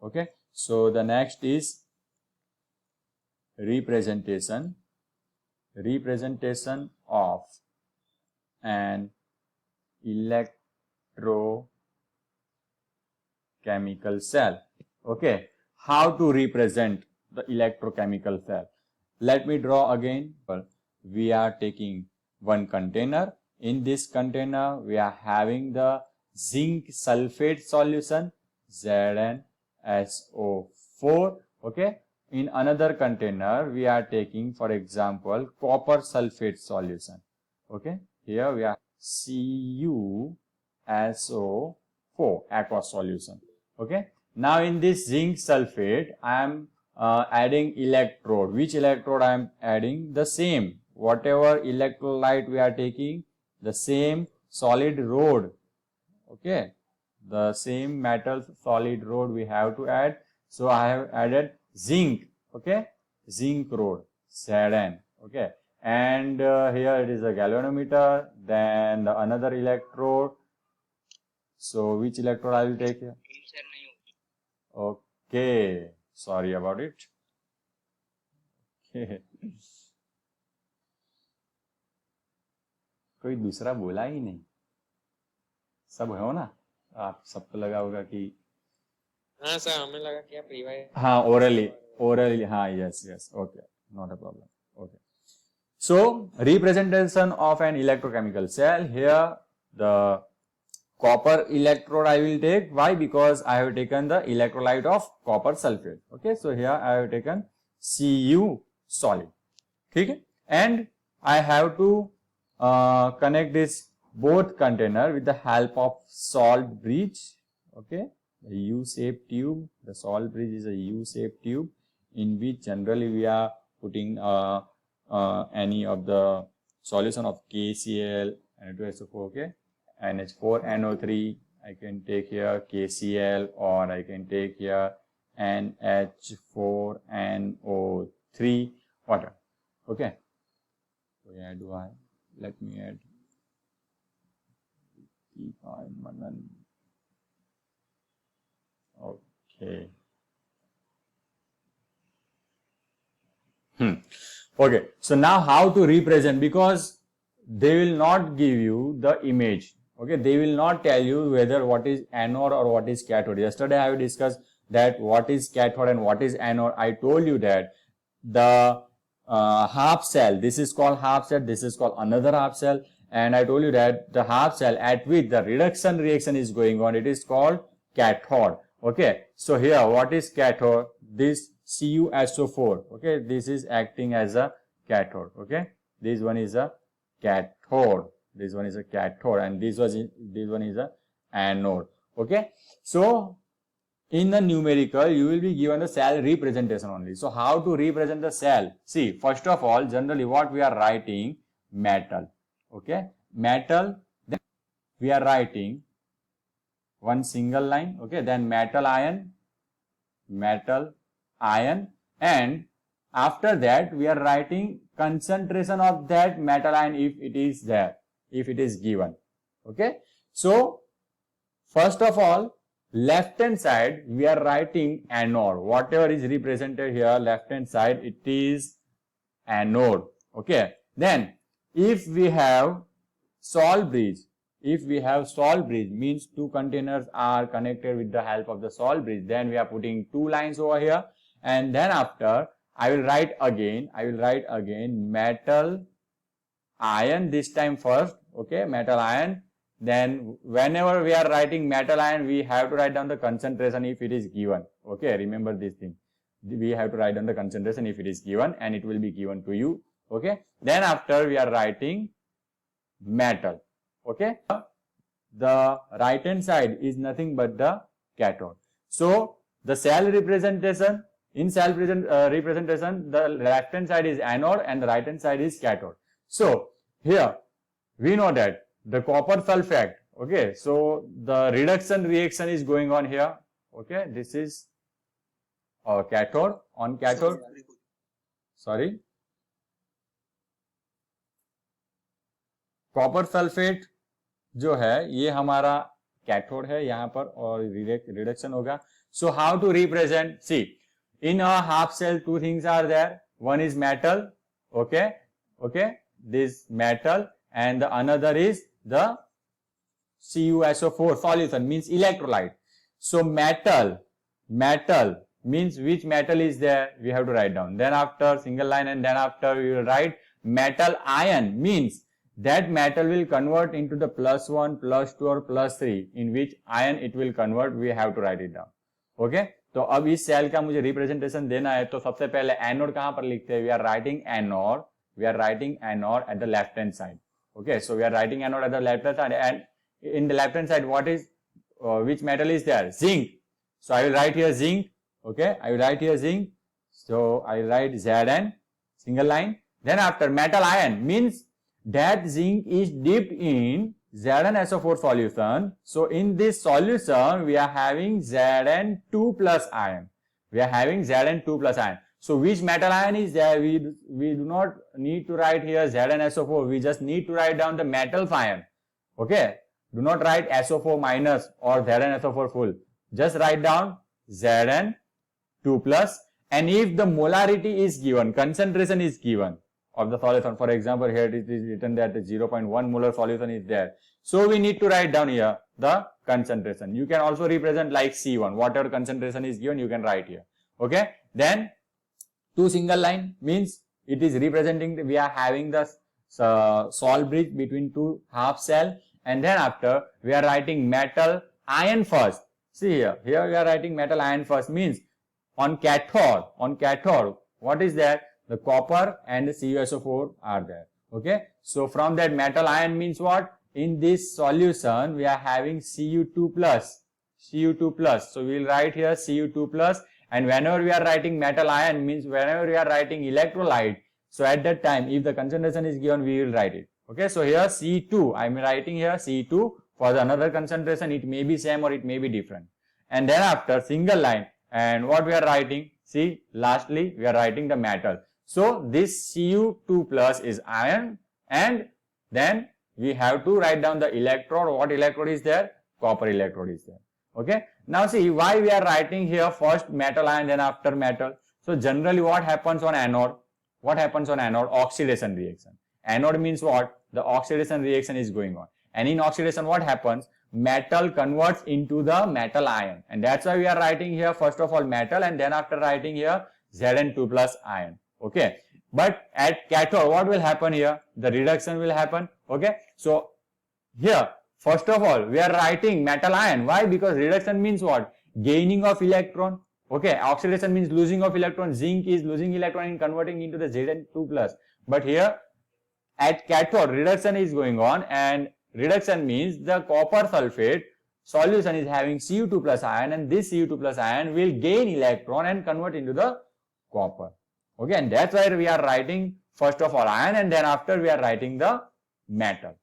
Okay, so the next is representation of an electrochemical cell. Okay, how to represent the electrochemical cell? Let me draw again. We are taking one container. In this container, we are having the zinc sulfate solution, ZnSO4. Okay. In another container, we are taking, for example, copper sulfate solution. Okay. Here we are CuSO4 aqueous solution. Okay. Now in this zinc sulfate, I am adding electrode. Which electrode I am adding? The same. Whatever electrolyte we are taking, the same solid rod. Okay. The same metal solid rod we have to add. So I have added zinc. Okay. Zinc rod. Zn. Okay. And here it is a galvanometer. Then the another electrode. So which electrode I will take here? Okay. Sorry about it. कोई दूसरा बोला ही नहीं, सब हो ना, आप सबको लगा होगा कि हाँ सर, हमें लगा कि आप रिवाइज, हाँ ओरली, हाँ yes okay, not a problem. Okay, so representation of an electrochemical cell. Here the copper electrode I will take. Why? Because I have taken the electrolyte of copper sulfate. Okay, so here I have taken Cu solid. Okay, and I have to connect this both container with the help of salt bridge. Okay, the U-shaped tube. The salt bridge is a U-shaped tube in which generally we are putting any of the solution of KCl, Na2SO4, okay, NH4NO3, I can take here KCl, or I can take here NH4NO3, water. Okay, so where do I, let me add okay. Okay, so now how to represent, because they will not give you the image. Okay, they will not tell you whether what is anode or what is cathode. Yesterday I have discussed that what is cathode and what is anode. I told you that the half cell, this is called half cell, this is called another half cell, and I told you that the half cell at which the reduction reaction is going on, it is called cathode. Okay, so here what is cathode? This CuSO4, okay, this is acting as a cathode. Okay, this one is a cathode, this one is a cathode, and this one is a anode. Okay, so in the numerical you will be given the cell representation only. So how to represent the cell? See, first of all, generally what we are writing, metal. Okay, metal, then we are writing one single line. Okay, then metal ion, and after that we are writing concentration of that metal ion if it is there, if it is given. Okay, so first of all, left hand side we are writing anode. Whatever is represented here, left hand side, it is anode. Okay, then if we have salt bridge, means two containers are connected with the help of the salt bridge, then we are putting two lines over here, and then after I will write again metal ion, this time first. Okay, metal ion. Then whenever we are writing metal ion, we have to write down the concentration if it is given. Okay, remember this thing, we have to write down the concentration if it is given, and it will be given to you. Okay, then after we are writing metal. Okay, the right hand side is nothing but the cathode. So the cell representation, in cell representation, the left hand side is anode and the right hand side is cathode. So here we know that the copper sulfate, okay, so the reduction reaction is going on here. Okay, this is our cathode. On cathode, sorry, copper sulphate जो है ये हमारा cathode है यहाँ पर, और reduction होगा. So how to represent? See, in a half cell, two things are there. One is metal, okay, this metal, and the another is the CuSO4 solution, means electrolyte. So metal means which metal is there, we have to write down. Then after single line, and then after we will write metal ion, means that metal will convert into the +1, +2 or +3, in which ion it will convert, we have to write it down. Okay, तो अब इस cell का मुझे representation देना है, तो सबसे पहले एनोड कहां पर लिखते हैं? We are writing anode at the left hand side. Okay, so we are writing anode at the left hand side, and in the left hand side, what is which metal is there? Zinc. So I will write here zinc. Okay, I will write here zinc. So I will write Zn, single line. Then after metal ion, means that zinc is dipped in ZnSO4 solution. So in this solution, we are having Zn2 plus ion. So which metal ion is there? We do not need to write here ZnSO4. We just need to write down the metal ion. Okay. Do not write SO4 minus or ZnSO4 full. Just write down Zn2 plus. And if the molarity is given, concentration is given of the solution. For example, here it is written that the 0.1 molar solution is there. So we need to write down here the concentration. You can also represent like C1. Whatever concentration is given, you can write here. Okay. Then two single line means it is representing, we are having the Sol bridge between two half cell, and then after we are writing metal ion first. See here we are writing metal ion first, means on cathode, what is there? The copper and the CuSO4 are there. Okay, so from that metal ion means what? In this solution we are having Cu2 plus. So we will write here Cu2 plus. And whenever we are writing metal ion, means whenever we are writing electrolyte, so at that time, if the concentration is given, we will write it. Okay, so here C2, I am writing here C2. For the another concentration, it may be same or it may be different. And then after single line, and what we are writing? See, lastly, we are writing the metal. So this Cu2 plus is iron, and then we have to write down the electrode. What electrode is there? Copper electrode is there. Okay. Now see why we are writing here first metal ion, then after metal. So generally what happens on anode? Oxidation reaction. Anode means what? The oxidation reaction is going on. And in oxidation what happens? Metal converts into the metal ion. And that's why we are writing here first of all metal, and then after writing here Zn2 plus ion. Okay. But at cathode what will happen here? The reduction will happen. Okay. So here first of all, we are writing metal ion. Why? Because reduction means what? Gaining of electron. Okay. Oxidation means losing of electron. Zinc is losing electron and converting into the Zn2 plus. But here at cathode, reduction is going on, and reduction means the copper sulfate solution is having Cu2 plus ion, and this Cu2 plus ion will gain electron and convert into the copper. Okay. And that's why we are writing first of all ion, and then after we are writing the metal.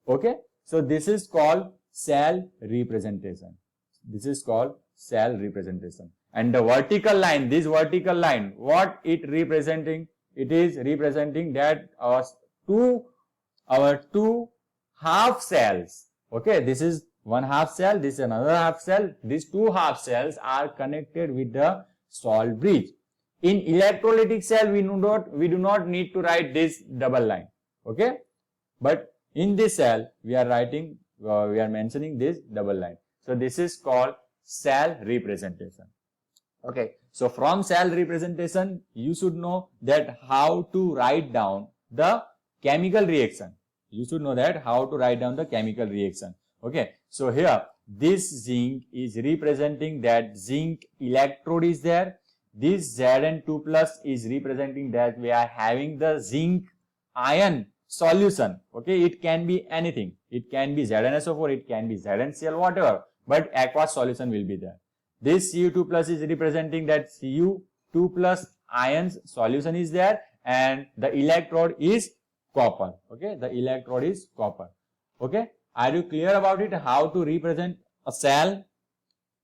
Okay. So this is called cell representation. And the vertical line, this vertical line, what it representing? It is representing that our two half cells. Okay, this is one half cell, this is another half cell. These two half cells are connected with the Sol bridge. In electrolytic cell, we do not need to write this double line. Okay, but in this cell, we are mentioning this double line. So this is called cell representation. Okay. So from cell representation, you should know that how to write down the chemical reaction. Okay. So here, this zinc is representing that zinc electrode is there. This Zn2 plus is representing that we are having the zinc ion solution. Okay, it can be anything. It can be ZnSO4, it can be ZnCl, whatever. But aqueous solution will be there. This Cu2 plus is representing that Cu2 plus ions solution is there, and the electrode is copper. Okay, the electrode is copper. Okay, are you clear about it? How to represent a cell?